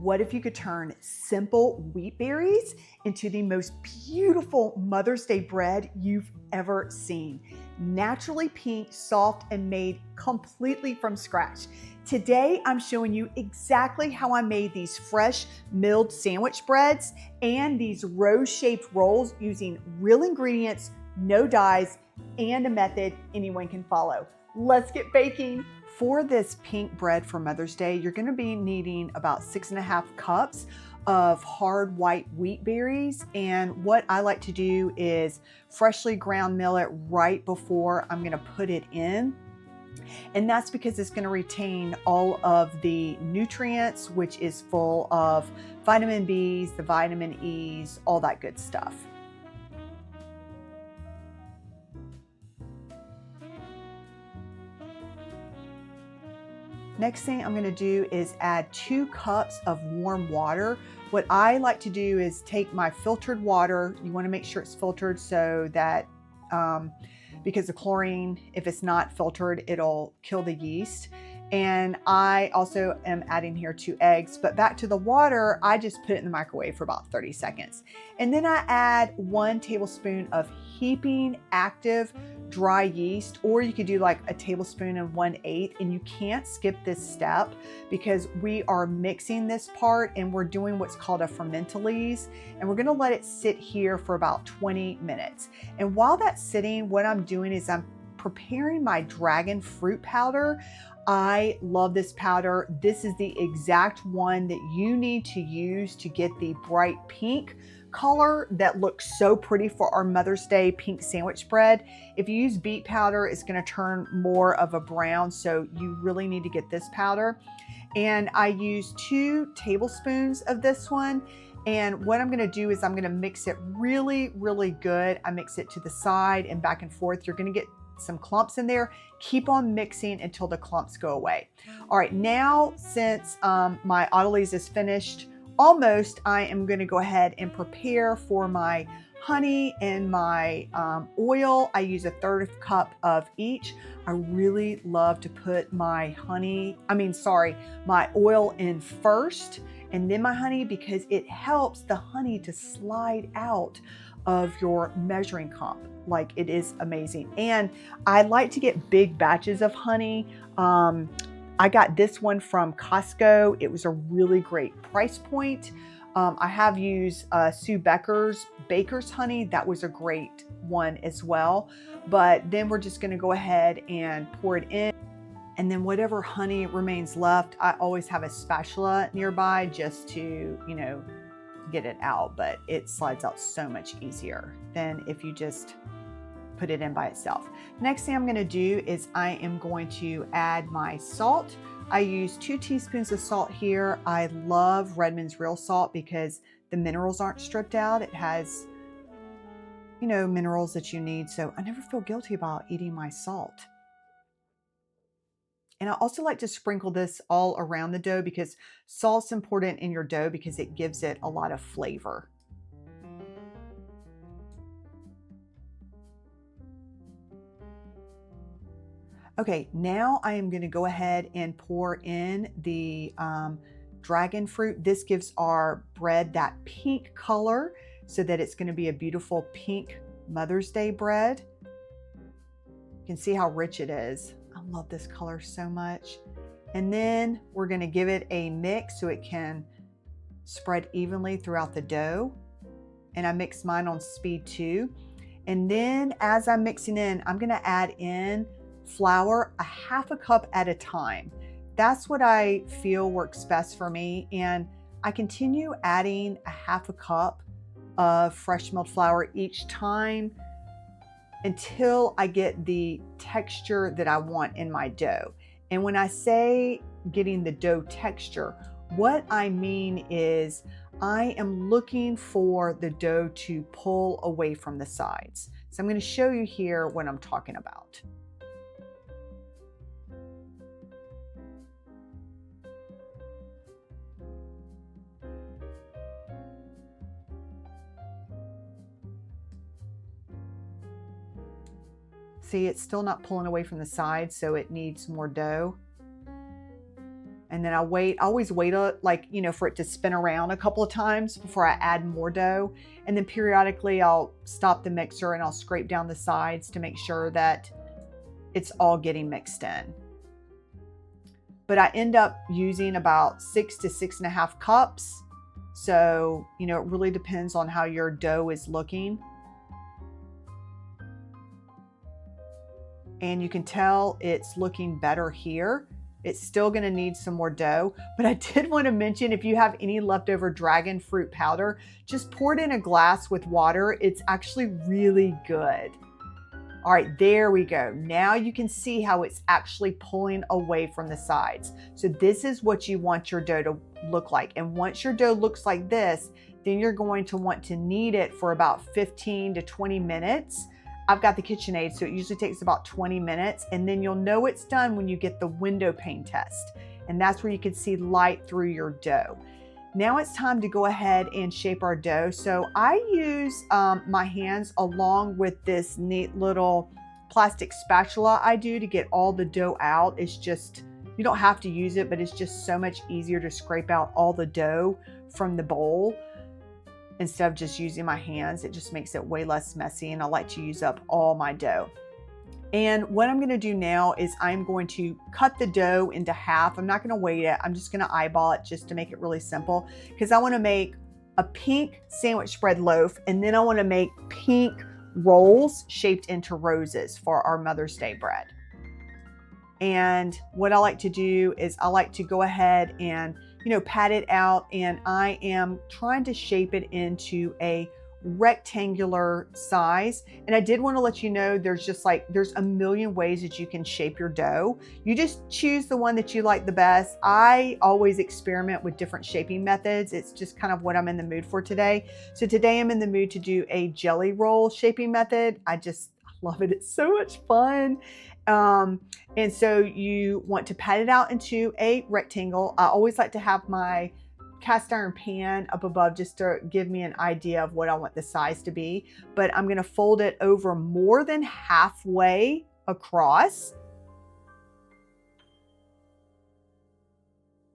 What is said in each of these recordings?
What if you could turn simple wheat berries into the most beautiful Mother's Day bread you've ever seen? Naturally pink, soft, and made completely from scratch. Today, I'm showing you exactly how I made these fresh milled sandwich breads and these rose-shaped rolls using real ingredients, no dyes, and a method anyone can follow. Let's get baking. For this pink bread for Mother's Day, you're going to be needing about 6.5 cups of hard white wheat berries. And what I like to do is freshly ground mill it right before I'm going to put it in. And that's because it's going to retain all of the nutrients, which is full of vitamin Bs, the vitamin E's, all that good stuff. Next thing I'm going to do is add 2 cups of warm water. What I like to do is take my filtered water. You want to make sure it's filtered so that because the chlorine, if it's not filtered, it'll kill the yeast. And I also am adding here 2 eggs, but back to the water, I just put it in the microwave for about 30 seconds. And then I add 1 tablespoon of heaping active dry yeast, or you could do like a tablespoon and 1/8, and you can't skip this step because we are mixing this part and we're doing what's called a fermentolise, and we're going to let it sit here for about 20 minutes. And while that's sitting, what I'm doing is I'm preparing my dragon fruit powder. I love this powder. This is the exact one that you need to use to get the bright pink color that looks so pretty for our Mother's Day pink sandwich bread. If you use beet powder, it's going to turn more of a brown, so you really need to get this powder. And I use 2 tablespoons of this one. And what I'm going to do is I'm going to mix it really, really good. I mix it to the side and back and forth. You're going to get some clumps in there. Keep on mixing until the clumps go away. All right, now since my autolyse is finished, almost, I am going to go ahead and prepare for my honey and my oil. I use 1/3 cup of each. I really love to put my my oil in first and then my honey, because it helps the honey to slide out of your measuring cup. Like, it is amazing. And I like to get big batches of honey. I got this one from Costco. It was a really great price point. I have used Sue Becker's baker's honey. That was a great one as well. But then we're just going to go ahead and pour it in. And then whatever honey remains left, I always have a spatula nearby just to, get it out. But it slides out so much easier than if you just put it in by itself. Next thing I'm going to do is I am going to add my salt. I use 2 teaspoons of salt here. I love Redmond's real salt because the minerals aren't stripped out. It has, minerals that you need. So I never feel guilty about eating my salt. And I also like to sprinkle this all around the dough because salt's important in your dough because it gives it a lot of flavor. Okay, now I am going to go ahead and pour in the dragon fruit. This gives our bread that pink color so that it's going to be a beautiful pink Mother's Day bread. You can see how rich it is. I love this color so much. And then we're going to give it a mix so it can spread evenly throughout the dough. And I mix mine on speed 2. And then as I'm mixing in, I'm going to add in flour 1/2 cup at a time. That's what I feel works best for me. And I continue adding 1/2 cup of fresh milled flour each time until I get the texture that I want in my dough. And when I say getting the dough texture, what I mean is I am looking for the dough to pull away from the sides. So I'm going to show you here what I'm talking about. See, it's still not pulling away from the sides, so it needs more dough. And then I always wait like, for it to spin around a couple of times before I add more dough. And then periodically I'll stop the mixer and I'll scrape down the sides to make sure that it's all getting mixed in. But I end up using about 6 to 6.5 cups. So, it really depends on how your dough is looking. And you can tell it's looking better here. It's still going to need some more dough, but I did want to mention, if you have any leftover dragon fruit powder, just pour it in a glass with water. It's actually really good. All right, there we go. Now you can see how it's actually pulling away from the sides. So this is what you want your dough to look like. And once your dough looks like this, then you're going to want to knead it for about 15 to 20 minutes. I've got the KitchenAid, so it usually takes about 20 minutes, and then you'll know it's done when you get the window pane test. And that's where you can see light through your dough. Now it's time to go ahead and shape our dough. So I use my hands along with this neat little plastic spatula I do to get all the dough out. It's just, you don't have to use it, but it's just so much easier to scrape out all the dough from the bowl. Instead of just using my hands, it just makes it way less messy, and I like to use up all my dough. And what I'm gonna do now is I'm going to cut the dough into half. I'm not gonna weigh it. I'm just gonna eyeball it just to make it really simple, because I wanna make a pink sandwich spread loaf, and then I wanna make pink rolls shaped into roses for our Mother's Day bread. And what I like to do is I like to go ahead and pat it out, and I am trying to shape it into a rectangular size. And I did want to let you know there's a million ways that you can shape your dough. You just choose the one that you like the best. I always experiment with different shaping methods. It's just kind of what I'm in the mood for today. So today I'm in the mood to do a jelly roll shaping method. I just love it. It's so much fun. And so you want to pat it out into a rectangle. I always like to have my cast iron pan up above just to give me an idea of what I want the size to be. But I'm going to fold it over more than halfway across.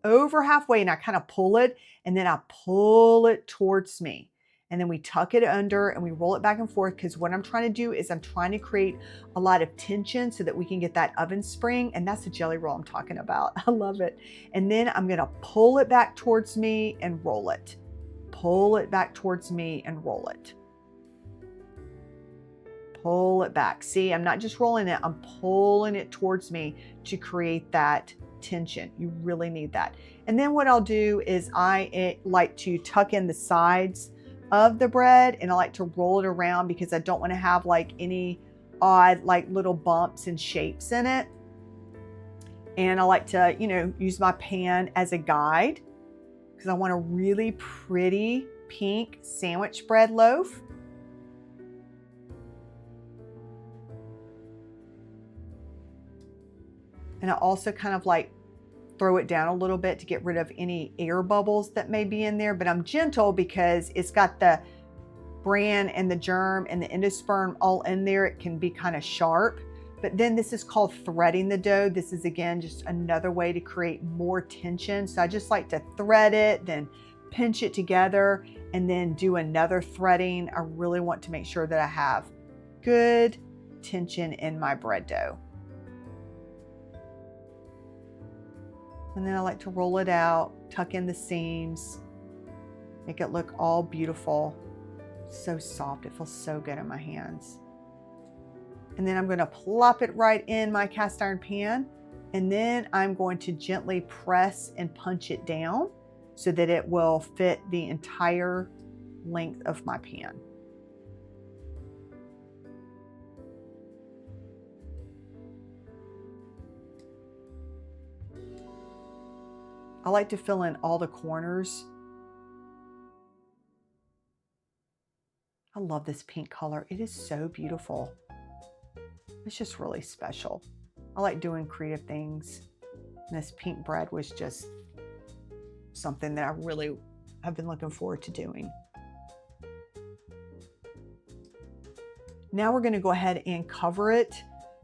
Over halfway, and I kind of pull it, and then I pull it towards me. And then we tuck it under and we roll it back and forth, because what I'm trying to do is I'm trying to create a lot of tension so that we can get that oven spring. And that's the jelly roll I'm talking about. I love it. And then I'm going to pull it back towards me and roll it. Pull it back towards me and roll it. Pull it back. See, I'm not just rolling it, I'm pulling it towards me to create that tension. You really need that. And then what I'll do is I like to tuck in the sides of the bread, and I like to roll it around because I don't want to have like any odd like little bumps and shapes in it. And I like to, use my pan as a guide, because I want a really pretty pink sandwich bread loaf. And I also kind of like throw it down a little bit to get rid of any air bubbles that may be in there. But I'm gentle because it's got the bran and the germ and the endosperm all in there. It can be kind of sharp. But then this is called threading the dough. This is, again, just another way to create more tension. So I just like to thread it, then pinch it together, and then do another threading. I really want to make sure that I have good tension in my bread dough. And then I like to roll it out, tuck in the seams, make it look all beautiful. So soft, it feels so good in my hands. And then I'm going to plop it right in my cast iron pan. And then I'm going to gently press and punch it down so that it will fit the entire length of my pan. I like to fill in all the corners. I love this pink color. It is so beautiful. It's just really special. I like doing creative things. And this pink bread was just something that I really have been looking forward to doing. Now we're going to go ahead and cover it.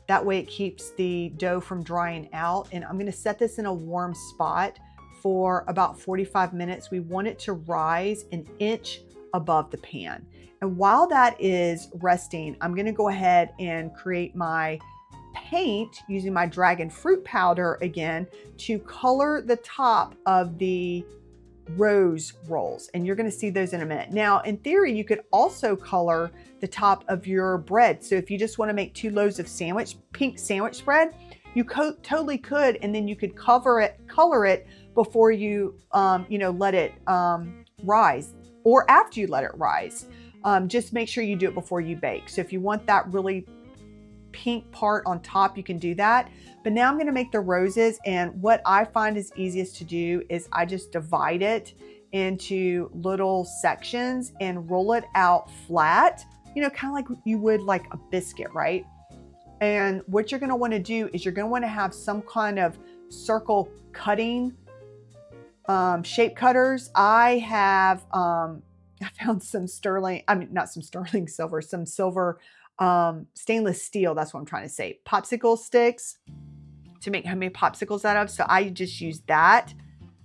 That way it keeps the dough from drying out. And I'm going to set this in a warm spot for about 45 minutes. We want it to rise an inch above the pan. And while that is resting, I'm gonna go ahead and create my paint using my dragon fruit powder again to color the top of the rose rolls. And you're gonna see those in a minute. Now, in theory, you could also color the top of your bread. So if you just wanna make 2 loaves of pink sandwich bread, you totally could, and then you could color it before you, let it rise, or after you let it rise. Just make sure you do it before you bake. So if you want that really pink part on top, you can do that. But now I'm going to make the roses, and what I find is easiest to do is I just divide it into little sections and roll it out flat, kind of like you would like a biscuit, right? And what you're going to want to do is you're going to want to have some kind of circle cutting shape cutters. I have I found some silver stainless steel, that's what I'm trying to say, popsicle sticks to make homemade popsicles out of. So I just use that.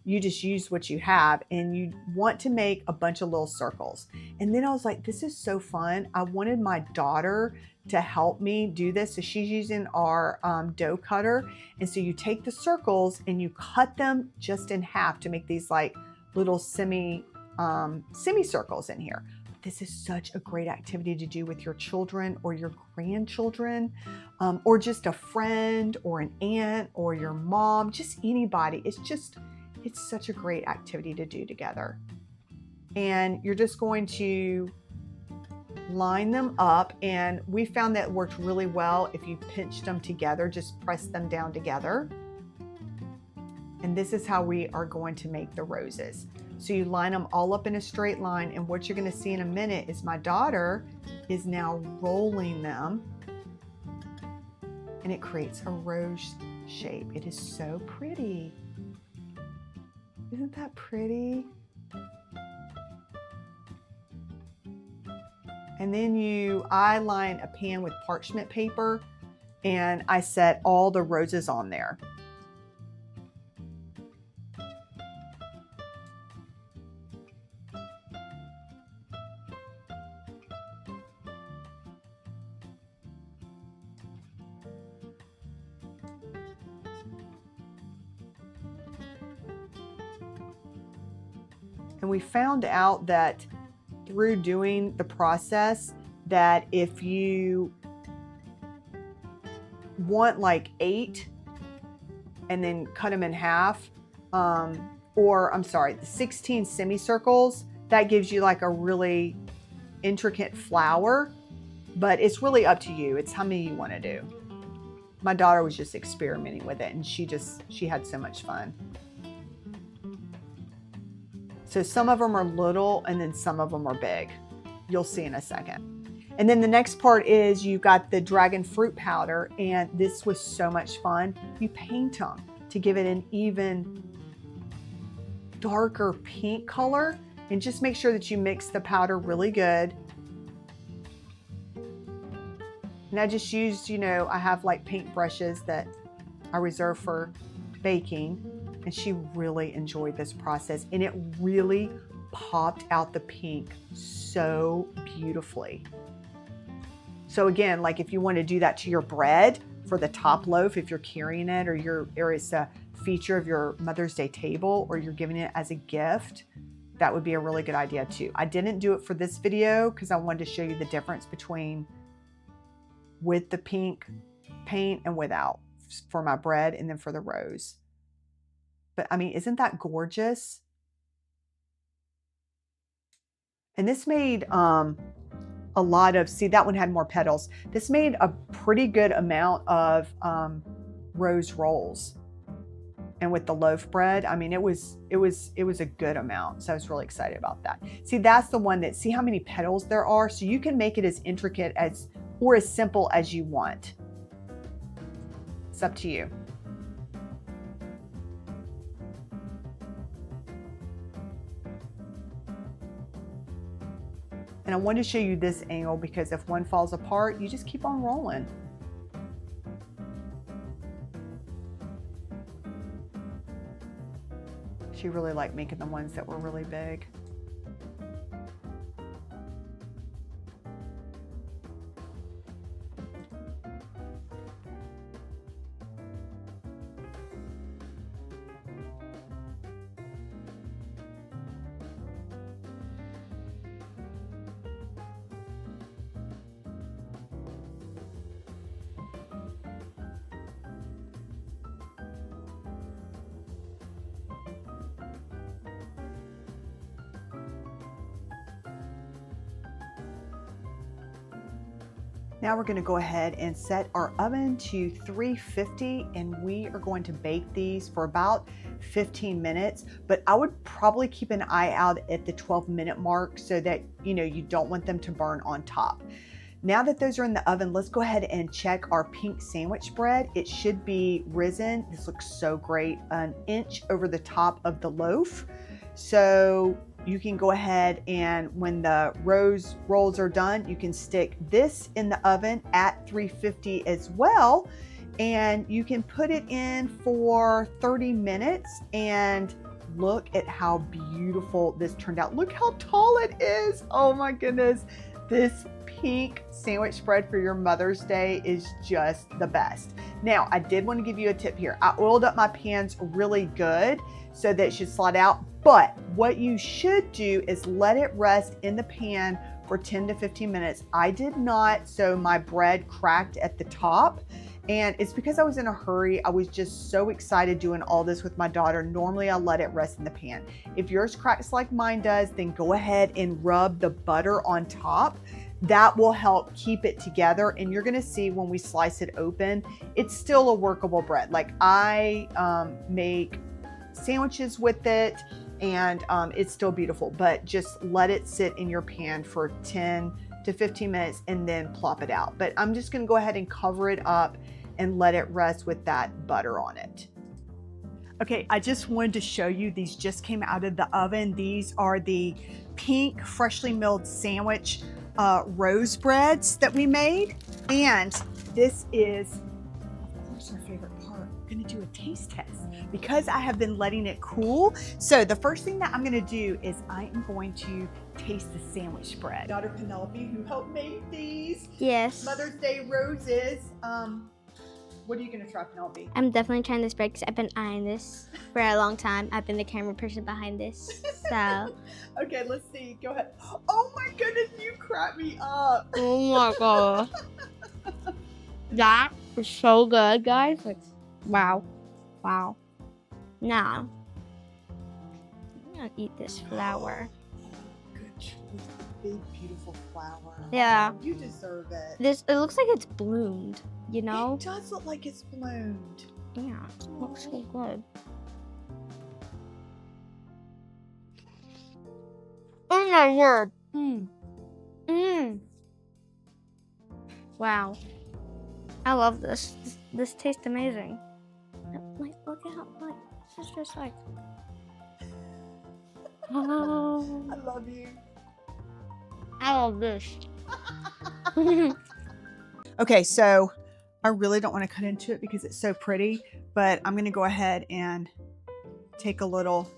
You just use what you have, and you want to make a bunch of little circles. And then I was like, this is so fun. I wanted my daughter to help me do this. So she's using our dough cutter. And so you take the circles and you cut them just in half to make these like little semicircles in here. This is such a great activity to do with your children or your grandchildren, or just a friend or an aunt or your mom, just anybody. It's such a great activity to do together. And you're just going to line them up. And we found that it worked really well if you pinched them together, just press them down together. And this is how we are going to make the roses. So you line them all up in a straight line, and what you're going to see in a minute is my daughter is now rolling them, and it creates a rose shape. It is so pretty. Isn't that pretty? And then I line a pan with parchment paper, and I set all the roses on there. And we found out that through doing the process that if you want like 8 and then cut them in half, or I'm sorry, 16 semicircles, that gives you like a really intricate flower, but it's really up to you. It's how many you want to do. My daughter was just experimenting with it, and she had so much fun. So some of them are little and then some of them are big. You'll see in a second. And then the next part is you got the dragon fruit powder, and this was so much fun. You paint them to give it an even darker pink color, and just make sure that you mix the powder really good. And I just used, I have like paint brushes that I reserve for baking. And she really enjoyed this process, and it really popped out the pink so beautifully. So again, like if you want to do that to your bread for the top loaf, if you're carrying it, or it's a feature of your Mother's Day table, or you're giving it as a gift, that would be a really good idea too. I didn't do it for this video because I wanted to show you the difference between with the pink paint and without, for my bread and then for the rose. But I mean, isn't that gorgeous? And this made a lot of, see, that one had more petals. This made a pretty good amount of rose rolls. And with the loaf bread, I mean, it was a good amount. So I was really excited about that. See, that's the one see how many petals there are? So you can make it as intricate or as simple as you want. It's up to you. And I wanted to show you this angle because if one falls apart, you just keep on rolling. She really liked making the ones that were really big. Now we're going to go ahead and set our oven to 350, and we are going to bake these for about 15 minutes, but I would probably keep an eye out at the 12-minute mark so that you don't want them to burn on top. Now that those are in the oven, let's go ahead and check our pink sandwich bread. It should be risen. This looks so great, an inch over the top of the loaf. So you can go ahead and when the rose rolls are done, you can stick this in the oven at 350 as well. And you can put it in for 30 minutes and look at how beautiful this turned out. Look how tall it is. Oh my goodness. This pink sandwich bread for your Mother's Day is just the best. Now, I did want to give you a tip here. I oiled up my pans really good so that it should slide out. But what you should do is let it rest in the pan for 10 to 15 minutes. I did not, so my bread cracked at the top. And it's because I was in a hurry. I was just so excited doing all this with my daughter. Normally I let it rest in the pan. If yours cracks like mine does, then go ahead and rub the butter on top. That will help keep it together. And you're gonna see when we slice it open, it's still a workable bread. Like I make sandwiches with it, and it's still beautiful, but just let it sit in your pan for 10 to 15 minutes and then plop it out. But I'm just gonna go ahead and cover it up and let it rest with that butter on it. Okay, I just wanted to show you, these just came out of the oven. These are the pink freshly milled sandwich rose breads that we made. And this is, of course, our favorite part. We're gonna do a taste test because I have been letting it cool. So the first thing that I'm gonna do is I am going to taste the sandwich bread. Daughter Penelope, who helped make these Mother's Day roses. What are you gonna try, Penelope? I'm definitely trying this bread because I've been eyeing this for a long time. I've been the camera person behind this, so. Okay, let's see, go ahead. Oh my goodness, you cracked me up. Oh my god. That is so good, guys. Like, wow. Wow. Now, I'm gonna eat this flour. Good choice. Big, beautiful flower. Yeah. You deserve it. It looks like it's bloomed, you know? It does look like it's bloomed. Yeah, it looks so good. Oh my word. Wow. I love this. This tastes amazing. Like, look at how, like, this is just like. Oh. I love you. I love this. Okay, so I really don't want to cut into it because it's so pretty, but I'm going to go ahead and take a little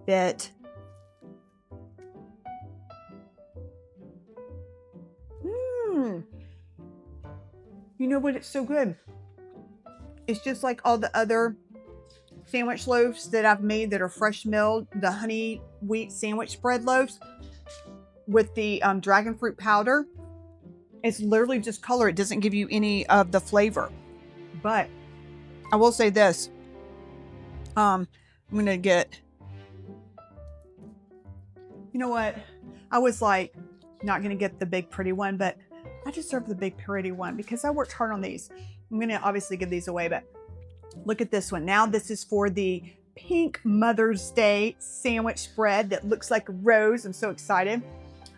bit. You know what? It's so good. It's just like all the other sandwich loaves that I've made that are fresh milled, the honey wheat sandwich bread loaves with the dragon fruit powder. It's literally just color. It doesn't give you any of the flavor. But I will say this. I'm going to get, you know what? I was like, not going to get the big pretty one, but I deserve the big pretty one because I worked hard on these. I'm going to obviously give these away, but look at this one. Now this is for the pink Mother's Day sandwich bread that looks like a rose. I'm so excited.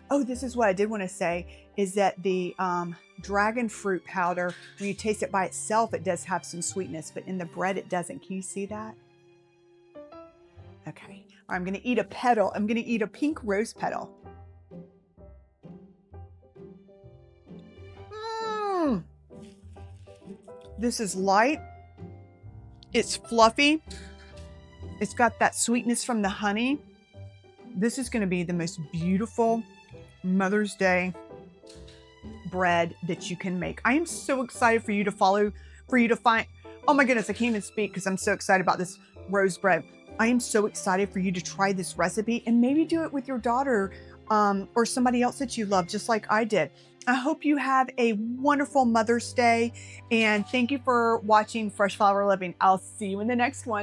Oh, this is what I did want to say is that the dragon fruit powder, when you taste it by itself, it does have some sweetness, but in the bread, it doesn't. Can you see that? Okay. I'm going to eat a petal. I'm going to eat a pink rose petal. This is light. It's fluffy. It's got that sweetness from the honey. This is going to be the most beautiful Mother's Day bread that you can make. I am so excited for you to find, oh my goodness, I can't even speak because I'm so excited about this rose bread. I am so excited for you to try this recipe and maybe do it with your daughter or somebody else that you love, just like I did. I hope you have a wonderful Mother's Day, and thank you for watching Fresh Flower Living. I'll see you in the next one.